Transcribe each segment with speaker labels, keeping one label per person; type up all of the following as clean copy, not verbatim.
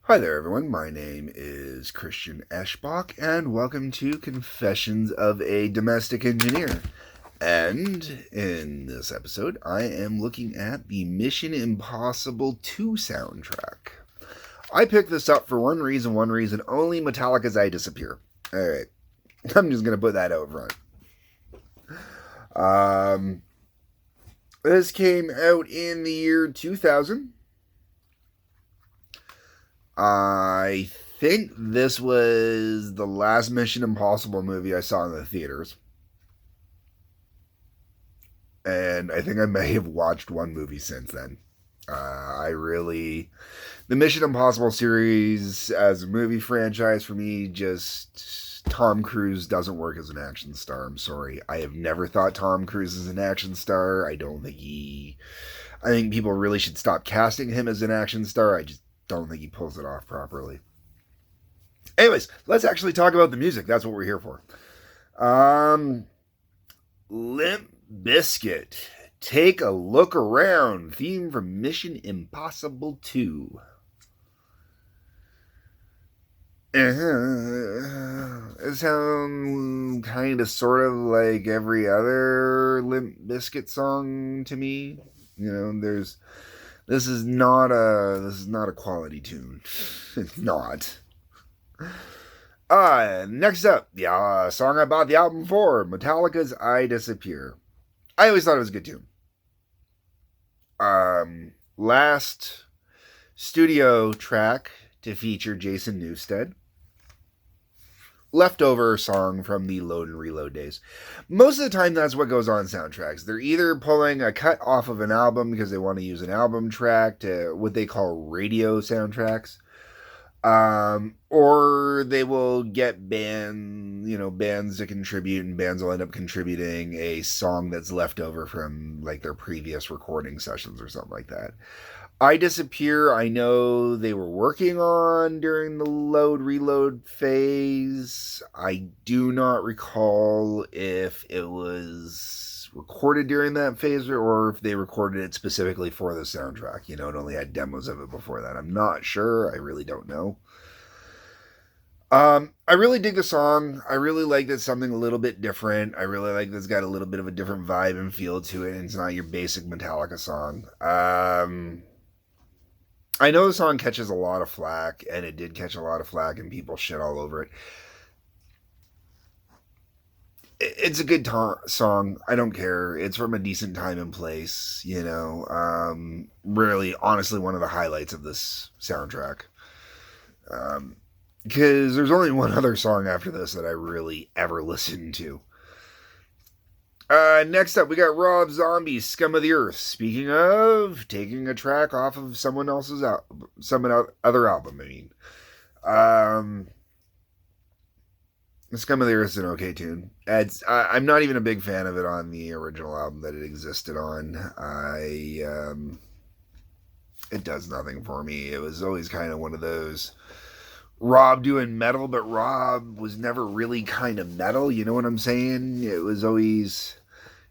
Speaker 1: Hi there, everyone. My name is Christian Eschbach, and welcome to Confessions of a Domestic Engineer. And in this episode, I am looking at the Mission Impossible 2 soundtrack. I picked this up for one reason only: Metallica's I Disappear. Alright, I'm just going to put that out front. This came out in the year 2000. I think this was the last Mission Impossible movie I saw in the theaters. And I think I may have watched one movie since then. The Mission Impossible series as a movie franchise for me, just Tom Cruise doesn't work as an action star. I'm sorry. I have never thought Tom Cruise is an action star. I think people really should stop casting him as an action star. I just don't think he pulls it off properly. Anyways, let's actually talk about the music. That's what we're here for. Limp Bizkit, Take a Look Around, theme from Mission Impossible 2. It sounds kind of sort of like every other Limp Bizkit song to me. You know, this is not a quality tune. It's not. Next up, the song I bought the album for, Metallica's I Disappear. I always thought it was a good tune. Last studio track to feature Jason Newsted. Leftover song from the Load and Reload days. Most of the time, that's what goes on soundtracks. They're either pulling a cut off of an album because they want to use an album track to what they call radio soundtracks. Or they will get bands to contribute, and bands will end up contributing a song that's left over from like their previous recording sessions or something like that. I Disappear, I know they were working on during the Load Reload phase. I do not recall if it was recorded during that phase or if they recorded it specifically for the soundtrack. You know, it only had demos of it before that. I'm not sure. I really don't know. I really dig the song. I really like that it's something a little bit different. I really like that it's got a little bit of a different vibe and feel to it, and it's not your basic Metallica song. I know the song catches a lot of flack, and it did catch a lot of flack, and people shit all over it. It's a good song. I don't care. It's from a decent time and place, you know. Really, honestly, one of the highlights of this soundtrack. Because there's only one other song after this that I really ever listened to. Next up, we got Rob Zombie's Scum of the Earth. Speaking of taking a track off of someone else's other album, I mean. Scum of the Earth is an okay tune. I'm not even a big fan of it on the original album that it existed on. It does nothing for me. It was always kind of one of those Rob doing metal, but Rob was never really kind of metal. You know what I'm saying? It was always,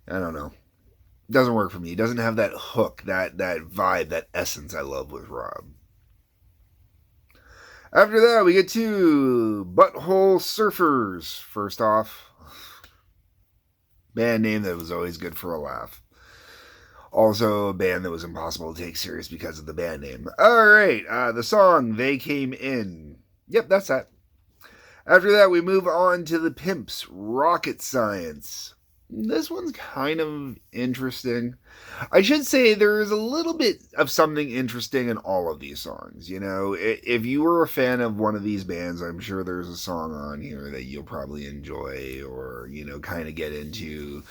Speaker 1: I don't know. It doesn't work for me. It doesn't have that hook, that vibe, that essence I love with Rob. After that, we get to Butthole Surfers. First off, band name that was always good for a laugh. Also, a band that was impossible to take serious because of the band name. Alright, the song, They Came In. Yep, that's that. After that, we move on to the Pimps, Rocket Science. This one's kind of interesting. I should say there is a little bit of something interesting in all of these songs. You know, if you were a fan of one of these bands, I'm sure there's a song on here that you'll probably enjoy or, you know, kind of get into.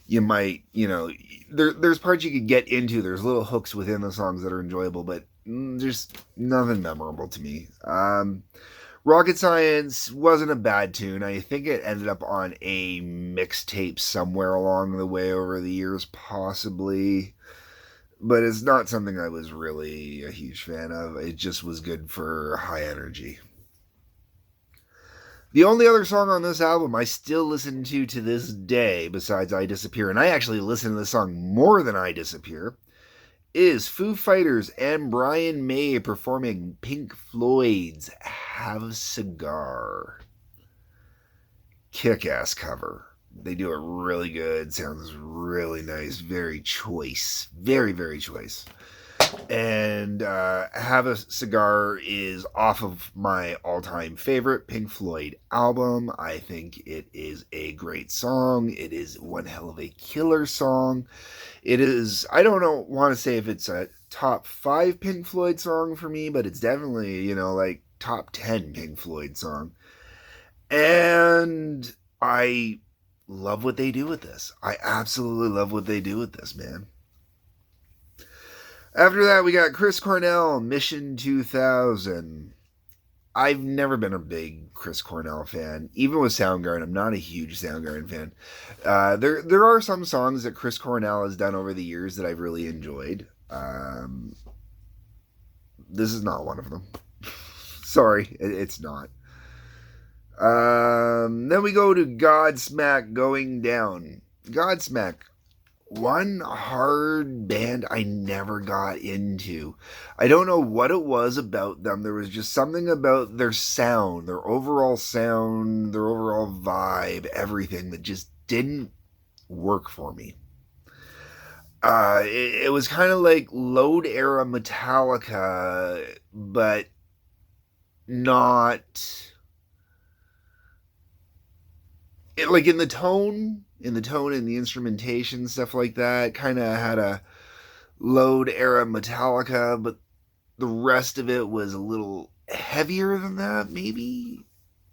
Speaker 1: You might, you know, there's parts you could get into. There's little hooks within the songs that are enjoyable, but just nothing memorable to me. Rocket Science wasn't a bad tune. I think it ended up on a mixtape somewhere along the way over the years, possibly. But it's not something I was really a huge fan of. It just was good for high energy. The only other song on this album I still listen to this day, besides I Disappear, and I actually listen to this song more than I Disappear, is Foo Fighters and Brian May performing Pink Floyd's Have a Cigar. Kick-ass cover. They do it really good. Sounds really nice. Very choice. Very, very choice. And Have a Cigar is off of my all-time favorite Pink Floyd album. I think it is a great song. It is one hell of a killer song. It is, I don't want to say if it's a top 5 Pink Floyd song for me, but it's definitely, like top 10 Pink Floyd song. And I love what they do with this. I absolutely love what they do with this, man. After that, we got Chris Cornell, Mission 2000. I've never been a big Chris Cornell fan. Even with Soundgarden, I'm not a huge Soundgarden fan. There are some songs that Chris Cornell has done over the years that I've really enjoyed. This is not one of them. Sorry, it's not. Then we go to Godsmack Going Down. Godsmack, one hard band I never got into. I don't know what it was about them. There was just something about their sound, their overall vibe, everything that just didn't work for me. It was kind of like Load era Metallica, but not... like in the tone and the instrumentation, stuff like that, kind of had a Load era Metallica, but the rest of it was a little heavier than that, maybe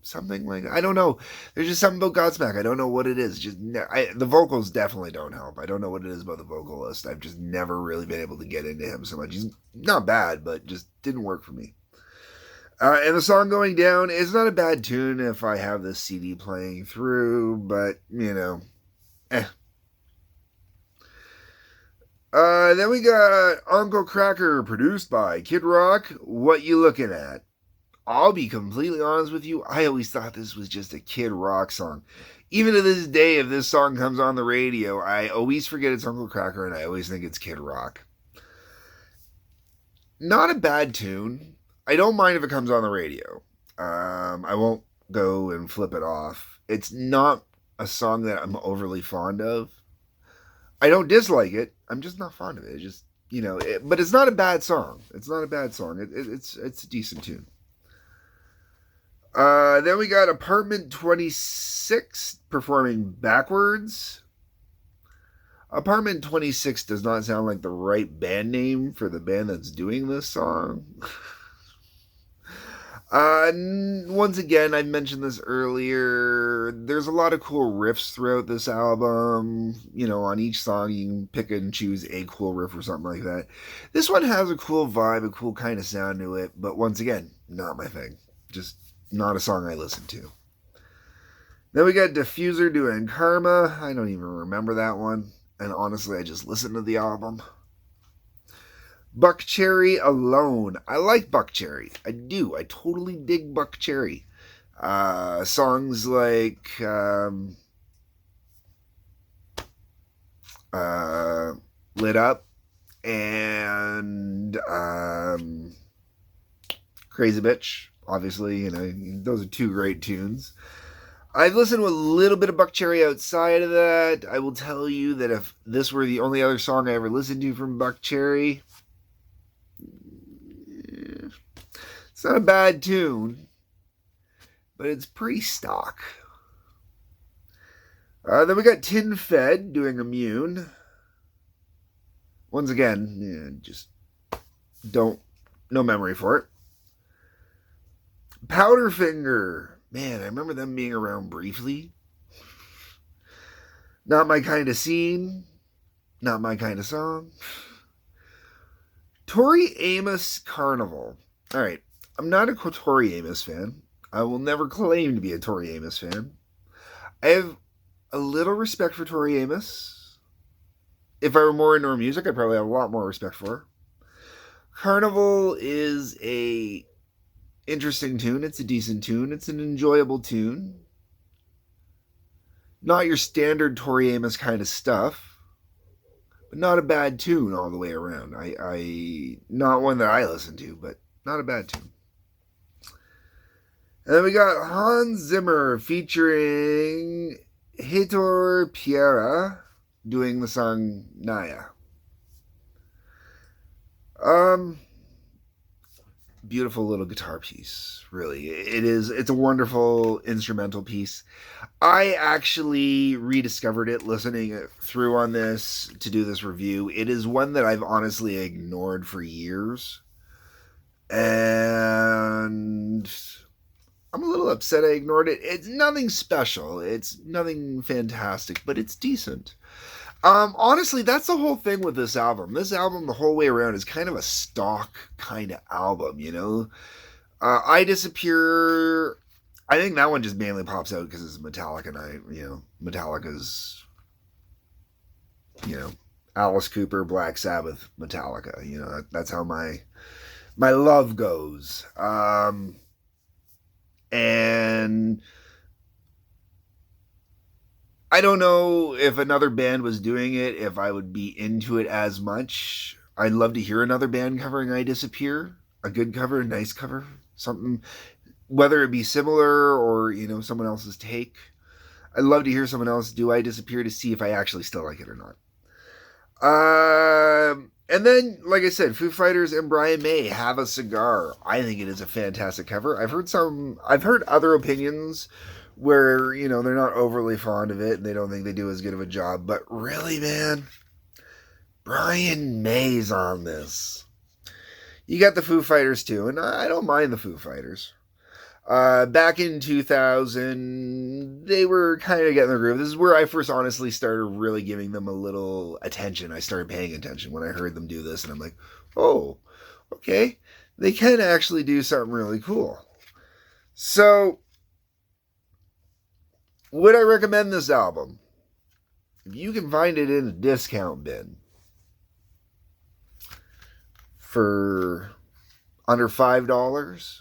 Speaker 1: something like that. I don't know. There's just something about Godsmack. I don't know what it is. The vocals definitely don't help. I don't know what it is about the vocalist. I've just never really been able to get into him so much. He's not bad, but just didn't work for me. And the song Going Down is not a bad tune if I have this CD playing through, but, Then we got Uncle Kracker, produced by Kid Rock, What You Looking At? I'll be completely honest with you, I always thought this was just a Kid Rock song. Even to this day, if this song comes on the radio, I always forget it's Uncle Kracker and I always think it's Kid Rock. Not a bad tune. I don't mind if it comes on the radio. I won't go and flip it off. It's not a song that I'm overly fond of. I don't dislike it. I'm just not fond of it. It's just, but it's not a bad song. It's not a bad song. It's a decent tune. Then we got Apartment 26 performing Backwards. Apartment 26 does not sound like the right band name for the band that's doing this song. Once again, I mentioned this earlier, there's a lot of cool riffs throughout this album. On each song you can pick and choose a cool riff or something like that. This one has a cool vibe, a cool kind of sound to it, but once again, not my thing. Just not a song I listen to. Then we got Diffuser doing Karma. I don't even remember that one, and honestly, I just listened to the album. Buckcherry Alone. I like Buckcherry. I do. I totally dig Buckcherry. Songs like Lit Up and Crazy Bitch. Obviously, those are two great tunes. I've listened to a little bit of Buckcherry outside of that. I will tell you that if this were the only other song I ever listened to from Buckcherry, it's not a bad tune, but it's pretty stock. Then we got Tin Fed doing Immune. Once again, just no memory for it. Powderfinger. Man, I remember them being around briefly. Not my kind of scene. Not my kind of song. Tori Amos Carnival. All right. I'm not a Tori Amos fan. I will never claim to be a Tori Amos fan. I have a little respect for Tori Amos. If I were more into her music, I'd probably have a lot more respect for her. Carnival is a interesting tune. It's a decent tune. It's an enjoyable tune. Not your standard Tori Amos kind of stuff. not a bad tune all the way around. I not one that I listen to, but not a bad tune. And then we got Hans Zimmer featuring Heitor Piera doing the song Naya. Beautiful little guitar piece, really. It's a wonderful instrumental piece. I actually rediscovered it listening it through on this to do this review. It is one that I've honestly ignored for years. And I'm a little upset I ignored it. It's nothing special. It's nothing fantastic, but it's decent. Honestly, that's the whole thing with this album. This album, the whole way around, is kind of a stock kind of album, you know? I Disappear, I think that one just mainly pops out because it's Metallica, and Metallica's, Alice Cooper, Black Sabbath, Metallica. That's how my love goes. And I don't know if another band was doing it, if I would be into it as much. I'd love to hear another band covering I Disappear. A good cover, a nice cover, something, whether it be similar or, someone else's take. I'd love to hear someone else do I Disappear to see if I actually still like it or not. And then, like I said, Foo Fighters and Brian May, Have a Cigar. I think it is a fantastic cover. I've heard other opinions where, they're not overly fond of it and they don't think they do as good of a job. But really, man, Brian May's on this. You got the Foo Fighters too, and I don't mind the Foo Fighters. Back in 2000, they were kind of getting the groove. This is where I first honestly started really giving them a little attention. I started paying attention when I heard them do this, and I'm like, oh, okay. They can actually do something really cool. So, would I recommend this album? If you can find it in a discount bin for under $5,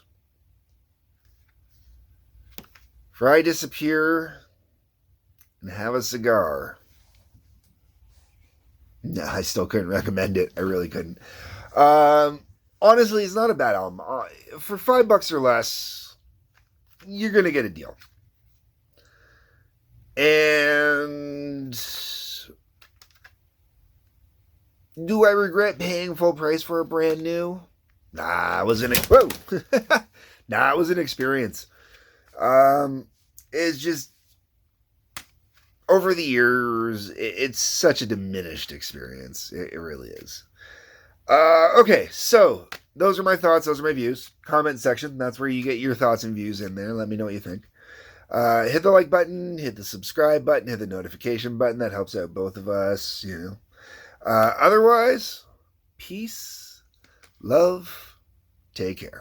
Speaker 1: for I Disappear and Have a Cigar. No, I still couldn't recommend it. I really couldn't. Honestly, it's not a bad album. For $5 or less, you're going to get a deal. And do I regret paying full price for a brand new? Nah, it was an experience. It's just over the years, it's such a diminished experience. It really is. Okay, so those are my thoughts. Those are my views. Comment section. That's where you get your thoughts and views in there. Let me know what you think. Hit the like button, hit the subscribe button, hit the notification button. That helps out both of us, Otherwise, peace, love, take care.